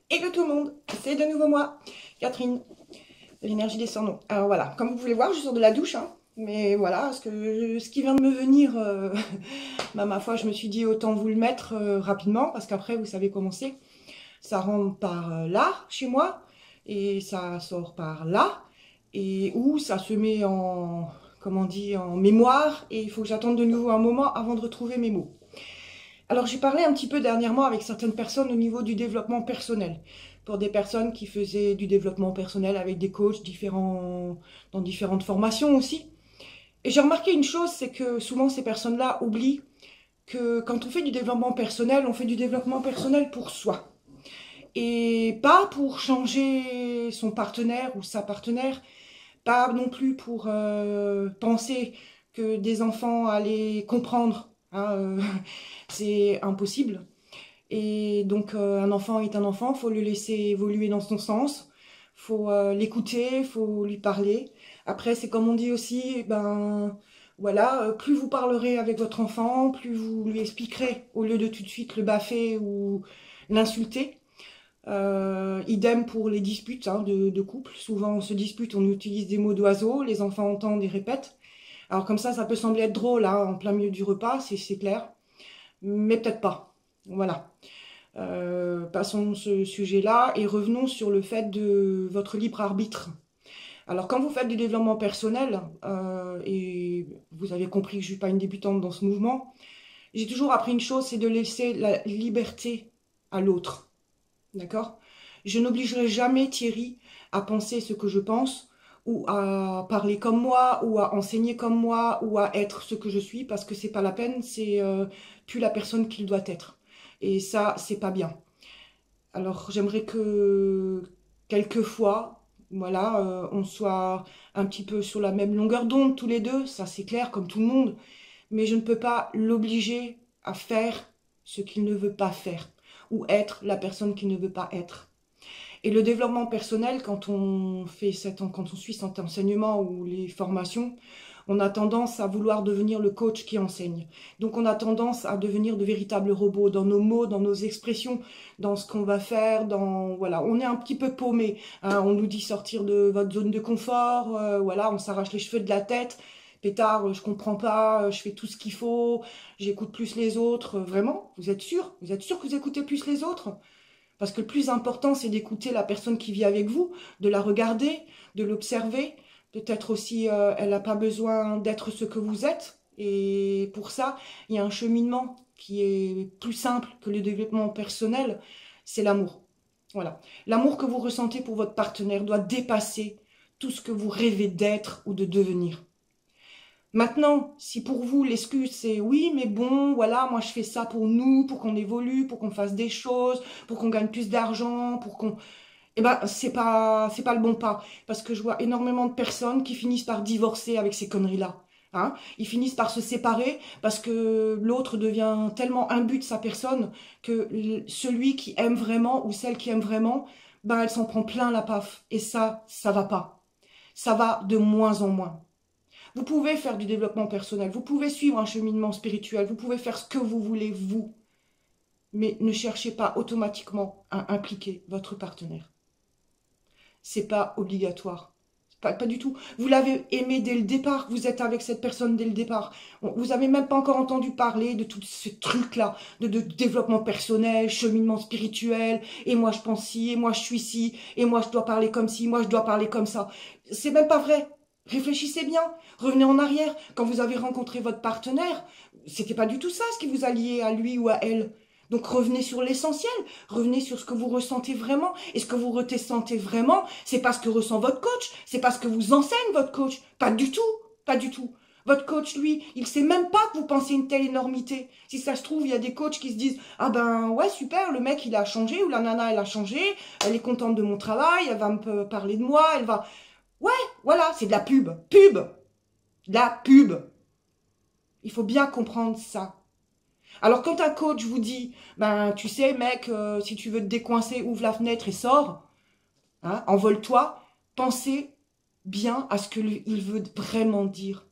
Hello tout le monde, c'est de nouveau moi, Catherine, de l'énergie des surnoms. Alors voilà, comme vous pouvez voir, je sors de la douche, hein, mais voilà, ce qui vient de me venir, bah, ma foi, je me suis dit autant vous le mettre rapidement, parce qu'après, vous savez comment c'est, ça rentre par là, chez moi, et ça sort par là, et où ça se met en, comment on dit, en mémoire, et il faut que j'attende de nouveau un moment avant de retrouver mes mots. Alors j'ai parlé un petit peu dernièrement avec certaines personnes au niveau du développement personnel. Pour des personnes qui faisaient du développement personnel avec des coachs différents, dans différentes formations aussi. Et j'ai remarqué une chose, c'est que souvent ces personnes-là oublient que quand on fait du développement personnel, on fait du développement personnel pour soi. Et pas pour changer son partenaire ou sa partenaire, pas non plus pour penser que des enfants allaient comprendre, hein, c'est impossible. Et donc, un enfant est un enfant, faut le laisser évoluer dans son sens, faut l'écouter, faut lui parler. Après, c'est comme on dit aussi, ben voilà, plus vous parlerez avec votre enfant, plus vous lui expliquerez, au lieu de tout de suite le baffer ou l'insulter. Idem pour les disputes hein, de couple. Souvent, on se dispute, on utilise des mots d'oiseau, les enfants entendent et répètent. Alors comme ça peut sembler être drôle, hein, en plein milieu du repas, c'est clair, mais peut-être pas. Voilà. Passons ce sujet-là et revenons sur le fait de votre libre arbitre. Alors, quand vous faites du développement personnel, et vous avez compris que je ne suis pas une débutante dans ce mouvement, j'ai toujours appris une chose, c'est de laisser la liberté à l'autre. D'accord? Je n'obligerai jamais Thierry à penser ce que je pense, ou à parler comme moi, ou à enseigner comme moi, ou à être ce que je suis, parce que c'est pas la peine, c'est plus la personne qu'il doit être. Et ça, c'est pas bien. Alors, j'aimerais que quelquefois, voilà, on soit un petit peu sur la même longueur d'onde tous les deux, ça c'est clair, comme tout le monde, mais je ne peux pas l'obliger à faire ce qu'il ne veut pas faire, ou être la personne qu'il ne veut pas être. Et le développement personnel, quand on suit cet enseignement ou les formations, on a tendance à vouloir devenir le coach qui enseigne. Donc on a tendance à devenir de véritables robots dans nos mots, dans nos expressions, dans ce qu'on va faire, voilà, on est un petit peu paumé. Hein, on nous dit sortir de votre zone de confort, voilà, on s'arrache les cheveux de la tête. Pétard, je comprends pas, je fais tout ce qu'il faut, j'écoute plus les autres. Vraiment, vous êtes sûr? Vous êtes sûr que vous écoutez plus les autres? Parce que le plus important, c'est d'écouter la personne qui vit avec vous, de la regarder, de l'observer. Peut-être aussi, elle n'a pas besoin d'être ce que vous êtes. Et pour ça, il y a un cheminement qui est plus simple que le développement personnel, c'est l'amour. Voilà. L'amour que vous ressentez pour votre partenaire doit dépasser tout ce que vous rêvez d'être ou de devenir. Maintenant, si pour vous l'excuse c'est oui, mais bon, voilà, moi je fais ça pour nous, pour qu'on évolue, pour qu'on fasse des choses, pour qu'on gagne plus d'argent, pour qu'on, eh ben c'est pas le bon pas, parce que je vois énormément de personnes qui finissent par divorcer avec ces conneries-là. Hein, ils finissent par se séparer parce que l'autre devient tellement imbu de sa personne que celui qui aime vraiment ou celle qui aime vraiment, ben elle s'en prend plein la paf. Et ça va pas. Ça va de moins en moins. Vous pouvez faire du développement personnel, vous pouvez suivre un cheminement spirituel, vous pouvez faire ce que vous voulez, vous. Mais ne cherchez pas automatiquement à impliquer votre partenaire. C'est pas obligatoire. Pas du tout. Vous l'avez aimé dès le départ, vous êtes avec cette personne dès le départ. Vous n'avez même pas encore entendu parler de tout ce truc-là, de développement personnel, cheminement spirituel, et moi je pense ci, et moi je suis ci, et moi je dois parler comme ci, moi je dois parler comme ça. C'est même pas vrai. Réfléchissez bien, revenez en arrière. Quand vous avez rencontré votre partenaire, c'était pas du tout ça ce qui vous a lié à lui ou à elle. Donc revenez sur l'essentiel, revenez sur ce que vous ressentez vraiment. Et ce que vous ressentez vraiment, c'est pas ce que ressent votre coach, c'est pas ce que vous enseigne votre coach. Pas du tout, pas du tout. Votre coach, lui, il sait même pas que vous pensez une telle énormité. Si ça se trouve, il y a des coachs qui se disent « Ah ben ouais, super, le mec, il a changé, ou la nana, elle a changé, elle est contente de mon travail, elle va me parler de moi, elle va... » Ouais, voilà, c'est de la pub. Pub. De la pub. Il faut bien comprendre ça. Alors quand un coach vous dit, ben tu sais mec, si tu veux te décoincer, ouvre la fenêtre et sors, hein, envole-toi, pensez bien à ce qu'il veut vraiment dire.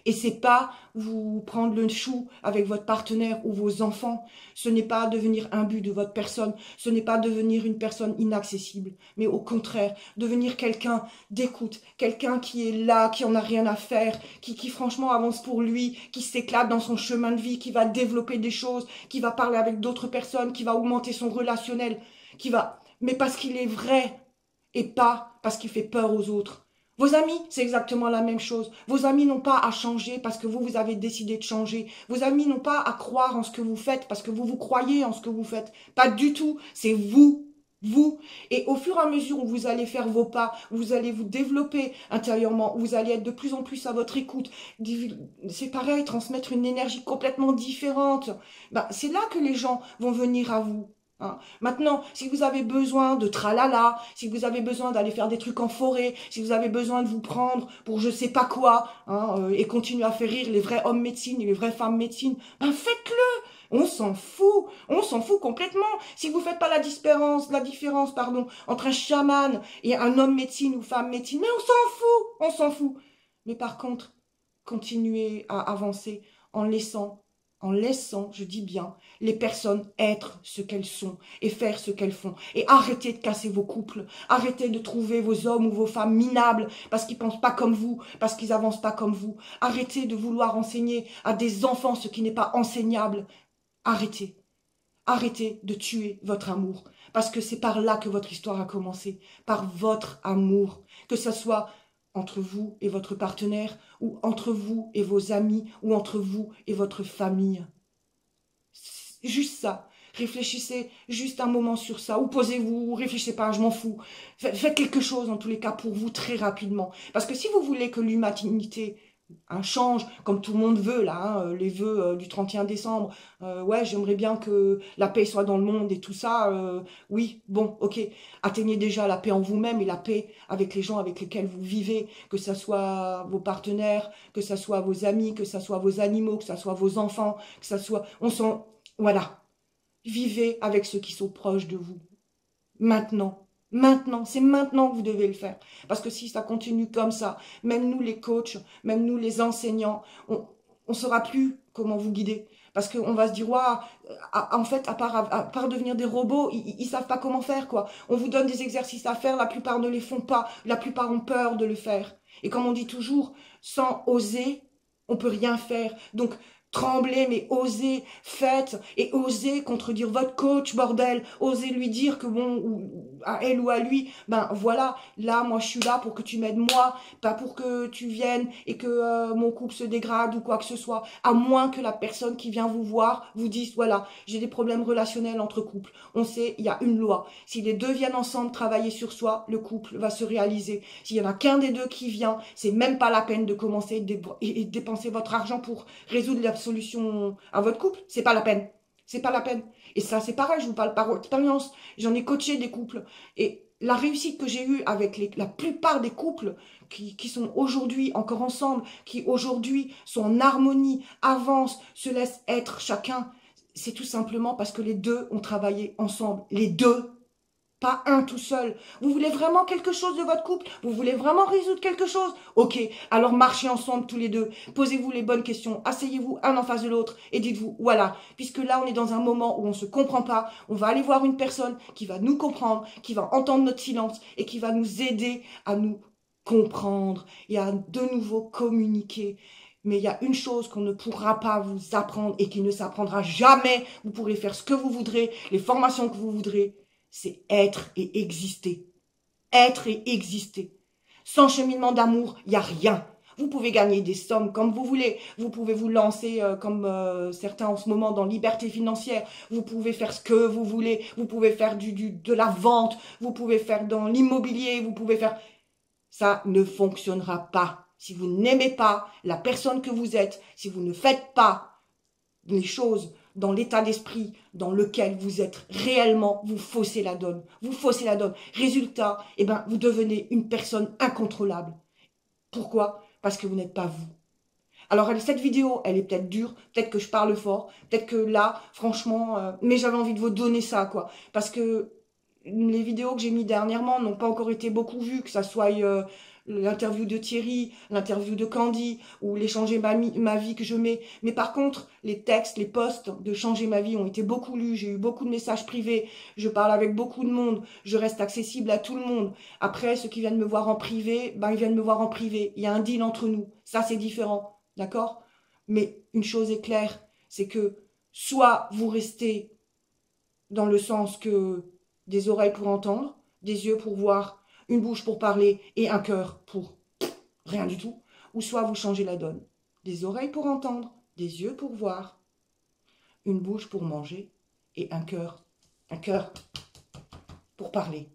Et c'est pas vous prendre le chou avec votre partenaire ou vos enfants. Ce n'est pas devenir un but de votre personne. Ce n'est pas devenir une personne inaccessible. Mais au contraire, devenir quelqu'un d'écoute. Quelqu'un qui est là, qui en a rien à faire, qui franchement avance pour lui, qui s'éclate dans son chemin de vie, qui va développer des choses, qui va parler avec d'autres personnes, qui va augmenter son relationnel, mais parce qu'il est vrai et pas parce qu'il fait peur aux autres. Vos amis, c'est exactement la même chose. Vos amis n'ont pas à changer parce que vous avez décidé de changer. Vos amis n'ont pas à croire en ce que vous faites parce que vous croyez en ce que vous faites. Pas du tout. C'est vous. Vous. Et au fur et à mesure où vous allez faire vos pas, vous allez vous développer intérieurement, vous allez être de plus en plus à votre écoute. C'est pareil, transmettre une énergie complètement différente. Ben, c'est là que les gens vont venir à vous. Hein. Maintenant, si vous avez besoin de tralala, si vous avez besoin d'aller faire des trucs en forêt, si vous avez besoin de vous prendre pour je sais pas quoi, hein, et continuer à faire rire les vrais hommes médecine et les vraies femmes médecine, ben faites-le. On s'en fout complètement. Si vous faites pas la différence, entre un chaman et un homme médecine ou femme médecine, mais on s'en fout. Mais par contre, continuez à avancer en laissant, je dis bien, les personnes être ce qu'elles sont et faire ce qu'elles font. Et arrêtez de casser vos couples, arrêtez de trouver vos hommes ou vos femmes minables parce qu'ils pensent pas comme vous, parce qu'ils avancent pas comme vous. Arrêtez de vouloir enseigner à des enfants ce qui n'est pas enseignable. Arrêtez. Arrêtez de tuer votre amour, parce que c'est par là que votre histoire a commencé, par votre amour, que ce soit entre vous et votre partenaire, ou entre vous et vos amis, ou entre vous et votre famille. Juste ça. Réfléchissez juste un moment sur ça, ou posez-vous, ou réfléchissez pas, je m'en fous. Faites quelque chose, en tous les cas, pour vous, très rapidement. Parce que si vous voulez que l'humanité change, comme tout le monde veut, là, hein, les vœux du 31 décembre, ouais, j'aimerais bien que la paix soit dans le monde et tout ça, oui, bon, ok, atteignez déjà la paix en vous-même et la paix avec les gens avec lesquels vous vivez, que ce soit vos partenaires, que ce soit vos amis, que ce soit vos animaux, que ce soit vos enfants, que ce soit, voilà, vivez avec ceux qui sont proches de vous, maintenant. Maintenant, c'est maintenant que vous devez le faire. Parce que si ça continue comme ça, même nous les coachs, même nous les enseignants, on ne saura plus comment vous guider. Parce qu'on va se dire, waouh, en fait, à part devenir des robots, ils savent pas comment faire, quoi. On vous donne des exercices à faire, la plupart ne les font pas, la plupart ont peur de le faire. Et comme on dit toujours, sans oser, on peut rien faire. Donc, tremblez, mais osez, faites, et osez contredire votre coach, bordel, osez lui dire que bon, ou à elle ou à lui, ben voilà, là, moi je suis là pour que tu m'aides moi, pas pour que tu viennes et que mon couple se dégrade ou quoi que ce soit, à moins que la personne qui vient vous voir vous dise, voilà, j'ai des problèmes relationnels entre couples, on sait, il y a une loi, si les deux viennent ensemble travailler sur soi, le couple va se réaliser, s'il y en a qu'un des deux qui vient, c'est même pas la peine de commencer et dépenser votre argent pour résoudre la solution à votre couple, c'est pas la peine. C'est pas la peine. Et ça, c'est pareil, je vous parle par expérience. J'en ai coaché des couples. Et la réussite que j'ai eue avec la plupart des couples qui sont aujourd'hui encore ensemble, qui aujourd'hui sont en harmonie, avancent, se laissent être chacun, c'est tout simplement parce que les deux ont travaillé ensemble. Les deux. Pas un tout seul. Vous voulez vraiment quelque chose de votre couple? Vous voulez vraiment résoudre quelque chose? Ok, alors marchez ensemble tous les deux. Posez-vous les bonnes questions. Asseyez-vous un en face de l'autre et dites-vous, voilà, puisque là on est dans un moment où on ne se comprend pas, on va aller voir une personne qui va nous comprendre, qui va entendre notre silence et qui va nous aider à nous comprendre et à de nouveau communiquer. Mais il y a une chose qu'on ne pourra pas vous apprendre et qui ne s'apprendra jamais. Vous pourrez faire ce que vous voudrez, les formations que vous voudrez. C'est être et exister. Être et exister. Sans cheminement d'amour, il n'y a rien. Vous pouvez gagner des sommes comme vous voulez. Vous pouvez vous lancer comme certains en ce moment dans liberté financière. Vous pouvez faire ce que vous voulez. Vous pouvez faire de la vente. Vous pouvez faire dans l'immobilier. Vous pouvez faire... Ça ne fonctionnera pas. Si vous n'aimez pas la personne que vous êtes, si vous ne faites pas les choses dans l'état d'esprit dans lequel vous êtes réellement, vous faussez la donne. Vous faussez la donne. Résultat, eh ben, vous devenez une personne incontrôlable. Pourquoi? Parce que vous n'êtes pas vous. Alors, cette vidéo, elle est peut-être dure, peut-être que je parle fort, peut-être que là, franchement, mais j'avais envie de vous donner ça, quoi. Parce que les vidéos que j'ai mis dernièrement n'ont pas encore été beaucoup vues, que ça soit l'interview de Thierry, l'interview de Candy, ou les changer ma vie que je mets. Mais par contre, les textes, les posts de changer ma vie ont été beaucoup lus, j'ai eu beaucoup de messages privés, je parle avec beaucoup de monde, je reste accessible à tout le monde. Après, ceux qui viennent me voir en privé, ben ils viennent me voir en privé. Il y a un deal entre nous. Ça, c'est différent. D'accord? Mais une chose est claire, c'est que soit vous restez dans le sens que des oreilles pour entendre, des yeux pour voir, une bouche pour parler et un cœur pour rien du tout, ou soit vous changez la donne. Des oreilles pour entendre, des yeux pour voir, une bouche pour manger et un cœur pour parler.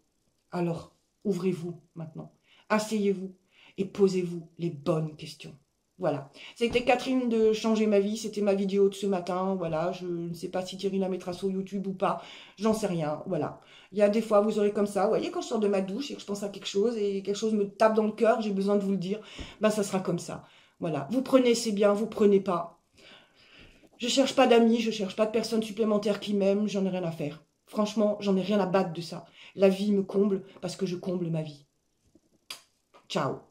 Alors, ouvrez-vous maintenant, asseyez-vous et posez-vous les bonnes questions. Voilà, c'était Catherine de Changer ma vie, c'était ma vidéo de ce matin, voilà, je ne sais pas si Thierry la mettra sur YouTube ou pas, j'en sais rien, voilà. Il y a des fois, vous aurez comme ça, vous voyez, quand je sors de ma douche et que je pense à quelque chose et quelque chose me tape dans le cœur, j'ai besoin de vous le dire, ben ça sera comme ça, voilà. Vous prenez, c'est bien, vous prenez pas. Je cherche pas d'amis, je cherche pas de personnes supplémentaires qui m'aiment, j'en ai rien à faire. Franchement, j'en ai rien à battre de ça. La vie me comble parce que je comble ma vie. Ciao.